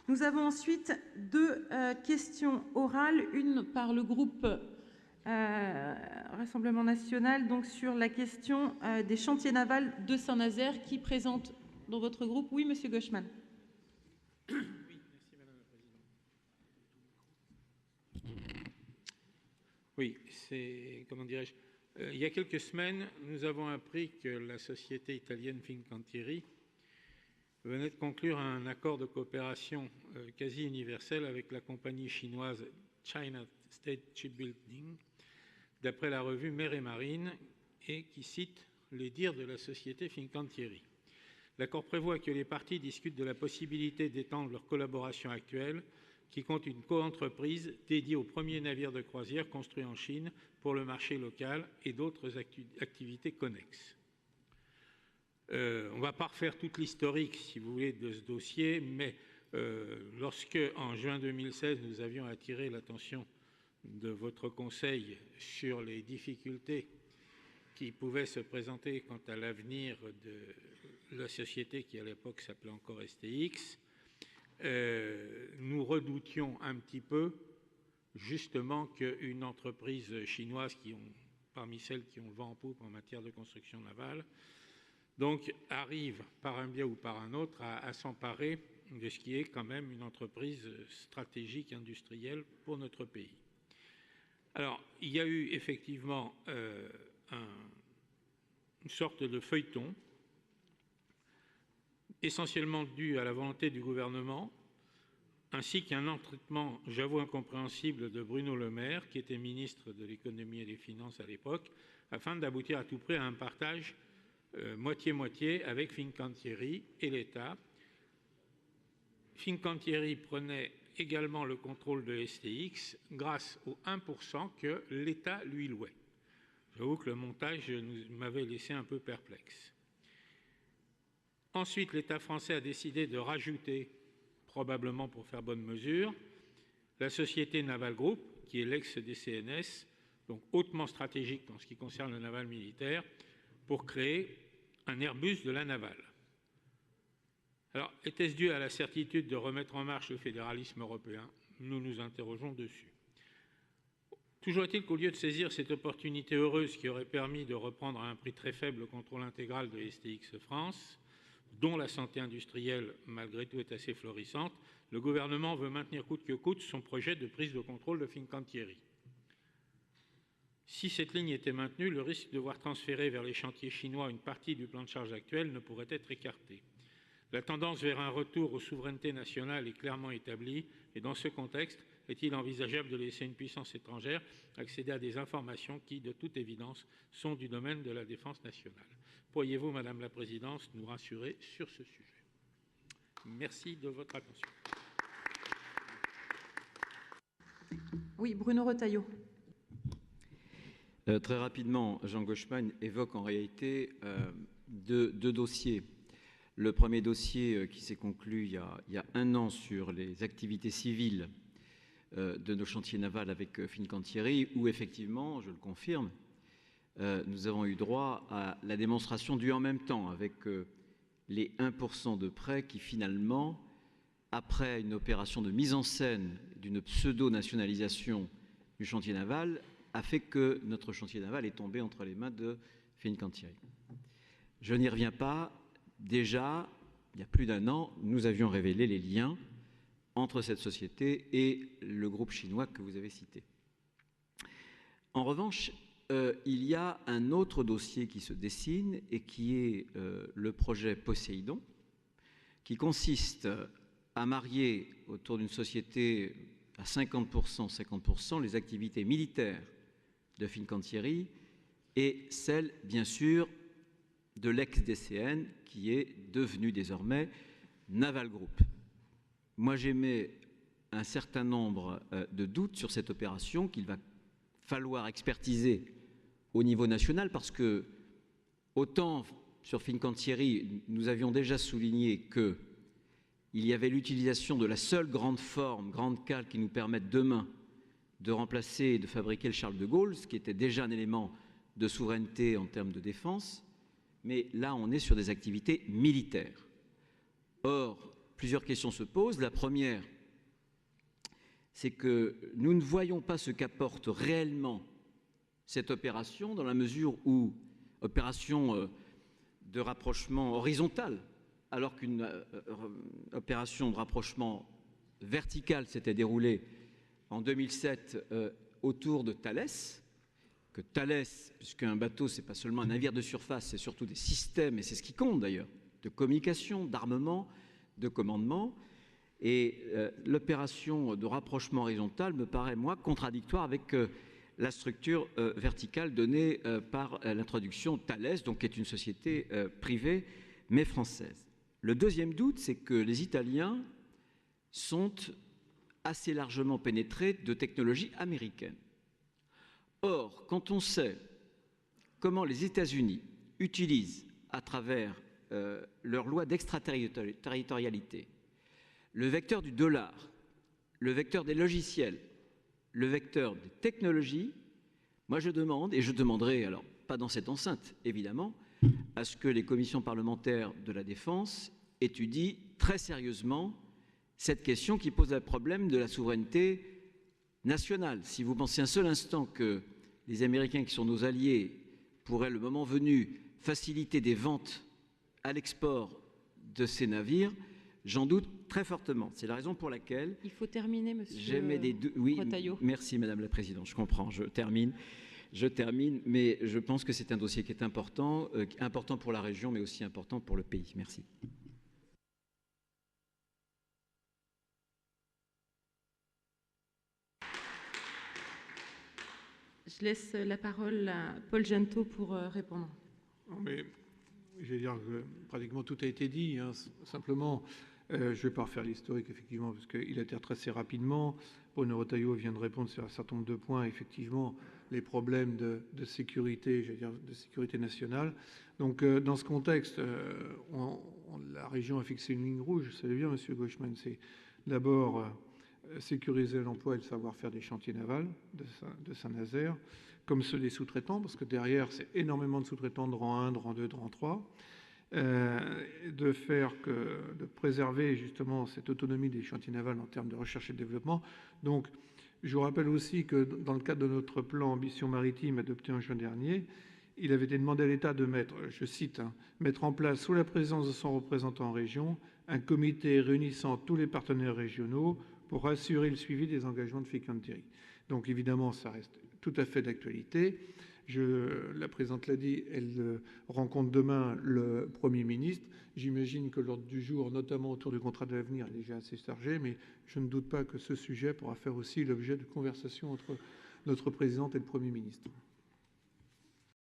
Nous avons ensuite deux questions orales, une par le groupe Rassemblement national, donc sur la question des chantiers navals de Saint-Nazaire. Qui présente dans votre groupe? Oui, Monsieur Gauchmann. Oui, merci Madame la Présidente. Oui, c'est, comment dirais-je, il y a quelques semaines, nous avons appris que la société italienne Fincantieri venait de conclure un accord de coopération quasi universel avec la compagnie chinoise China State Shipbuilding, d'après la revue Mer et Marine, et qui cite les dires de la société Fincantieri. L'accord prévoit que les parties discutent de la possibilité d'étendre leur collaboration actuelle, qui compte une co-entreprise dédiée aux premiers navires de croisière construits en Chine pour le marché local et d'autres activités connexes. On ne va pas refaire toute l'historique, si vous voulez, de ce dossier, mais lorsque, en juin 2016, nous avions attiré l'attention de votre Conseil sur les difficultés qui pouvaient se présenter quant à l'avenir de la société qui, à l'époque, s'appelait encore STX, nous redoutions un petit peu, justement, qu'une entreprise chinoise, parmi celles qui ont le vent en poupe en matière de construction navale, donc arrive par un biais ou par un autre à s'emparer de ce qui est quand même une entreprise stratégique industrielle pour notre pays. Alors, il y a eu effectivement une sorte de feuilleton, essentiellement dû à la volonté du gouvernement, ainsi qu'un entêtement, j'avoue incompréhensible, de Bruno Le Maire, qui était ministre de l'économie et des finances à l'époque, afin d'aboutir à tout prix à un partage moitié-moitié avec Fincantieri et l'État. Fincantieri prenait également le contrôle de STX grâce aux 1% que l'État lui louait. J'avoue que le montage m'avait laissé un peu perplexe. Ensuite, l'État français a décidé de rajouter, probablement pour faire bonne mesure, la société Naval Group, qui est l'ex-DCNS, donc hautement stratégique dans ce qui concerne le naval militaire, pour créer un Airbus de la navale. Alors, était-ce dû à la certitude de remettre en marche le fédéralisme européen? Nous nous interrogeons dessus. Toujours est-il qu'au lieu de saisir cette opportunité heureuse qui aurait permis de reprendre à un prix très faible le contrôle intégral de STX France, dont la santé industrielle, malgré tout, est assez florissante, le gouvernement veut maintenir coûte que coûte son projet de prise de contrôle de Fincantieri. Si cette ligne était maintenue, le risque de voir transférer vers les chantiers chinois une partie du plan de charge actuel ne pourrait être écarté. La tendance vers un retour aux souverainetés nationales est clairement établie, et dans ce contexte, est-il envisageable de laisser une puissance étrangère accéder à des informations qui, de toute évidence, sont du domaine de la défense nationale? Pourriez-vous, Madame la Présidente, nous rassurer sur ce sujet? Merci de votre attention. Oui, Bruno Retailleau. Très rapidement, Jean Gauchmann évoque en réalité deux dossiers. Le premier dossier qui s'est conclu il y a un an sur les activités civiles de nos chantiers navals avec Fincantieri, où effectivement, je le confirme, nous avons eu droit à la démonstration du en même temps avec les 1% de prêts qui finalement, après une opération de mise en scène d'une pseudo-nationalisation du chantier naval, a fait que notre chantier naval est tombé entre les mains de Fincantieri. Je n'y reviens pas. Déjà, il y a plus d'un an, nous avions révélé les liens entre cette société et le groupe chinois que vous avez cité. En revanche, il y a un autre dossier qui se dessine et qui est le projet Poséidon, qui consiste à marier autour d'une société à 50%, 50%, les activités militaires de Fincantieri et celles, bien sûr, de l'ex-DCN, qui est devenu désormais Naval Group. Moi, j'émets un certain nombre de doutes sur cette opération qu'il va falloir expertiser au niveau national, parce que, autant sur Fincantieri, nous avions déjà souligné qu'il y avait l'utilisation de la seule grande forme, grande cale qui nous permette demain de remplacer et de fabriquer le Charles de Gaulle, ce qui était déjà un élément de souveraineté en termes de défense. Mais là, on est sur des activités militaires. Or, plusieurs questions se posent. La première, c'est que nous ne voyons pas ce qu'apporte réellement cette opération, dans la mesure où opération de rapprochement horizontal, alors qu'une opération de rapprochement vertical s'était déroulée en 2007 autour de Thalès, que Thalès, puisqu'un bateau, ce n'est pas seulement un navire de surface, c'est surtout des systèmes, et c'est ce qui compte d'ailleurs, de communication, d'armement, de commandement. Et l'opération de rapprochement horizontal me paraît, moi, contradictoire avec la structure verticale donnée par l'introduction Thales, donc qui est une société privée, mais française. Le deuxième doute, c'est que les Italiens sont assez largement pénétrés de technologies américaines. Or, quand on sait comment les États-Unis utilisent, à travers leur loi d'extraterritorialité, le vecteur du dollar, le vecteur des logiciels, le vecteur des technologies, moi je demande, et je demanderai, alors pas dans cette enceinte évidemment, à ce que les commissions parlementaires de la défense étudient très sérieusement cette question qui pose le problème de la souveraineté nationale. Si vous pensez un seul instant que les Américains, qui sont nos alliés, pourraient, le moment venu, faciliter des ventes à l'export de ces navires, j'en doute très fortement. C'est la raison pour laquelle... Il faut terminer, monsieur j'émets des oui, Retailleau. Merci, Madame la Présidente, je comprends, je termine, mais je pense que c'est un dossier qui est important pour la région, mais aussi important pour le pays. Merci. Je laisse la parole à Paul Gentot pour répondre. Non, mais je vais dire que pratiquement tout a été dit. Hein. Simplement, je ne vais pas refaire l'historique, effectivement, parce qu'il a été retracé rapidement. Bruno Retailleau vient de répondre sur un certain nombre de points. Effectivement, les problèmes de sécurité, je vais dire de sécurité nationale. Donc, dans ce contexte, la région a fixé une ligne rouge. Vous savez bien, Monsieur Gauchmann, c'est d'abord sécuriser l'emploi et le savoir-faire des chantiers navals de Saint-Nazaire, comme ceux des sous-traitants, parce que derrière, c'est énormément de sous-traitants de rang 1, de rang 2, de rang 3, de préserver justement cette autonomie des chantiers navals en termes de recherche et de développement. Donc, je vous rappelle aussi que dans le cadre de notre plan Ambition maritime adopté en juin dernier, il avait été demandé à l'État de mettre, je cite, mettre en place, sous la présence de son représentant en région, un comité réunissant tous les partenaires régionaux pour assurer le suivi des engagements de Fincantieri. Donc évidemment, ça reste tout à fait d'actualité. La présidente l'a dit, elle rencontre demain le Premier ministre. J'imagine que l'ordre du jour, notamment autour du contrat de l'avenir, est déjà assez chargé, mais je ne doute pas que ce sujet pourra faire aussi l'objet de conversations entre notre présidente et le Premier ministre.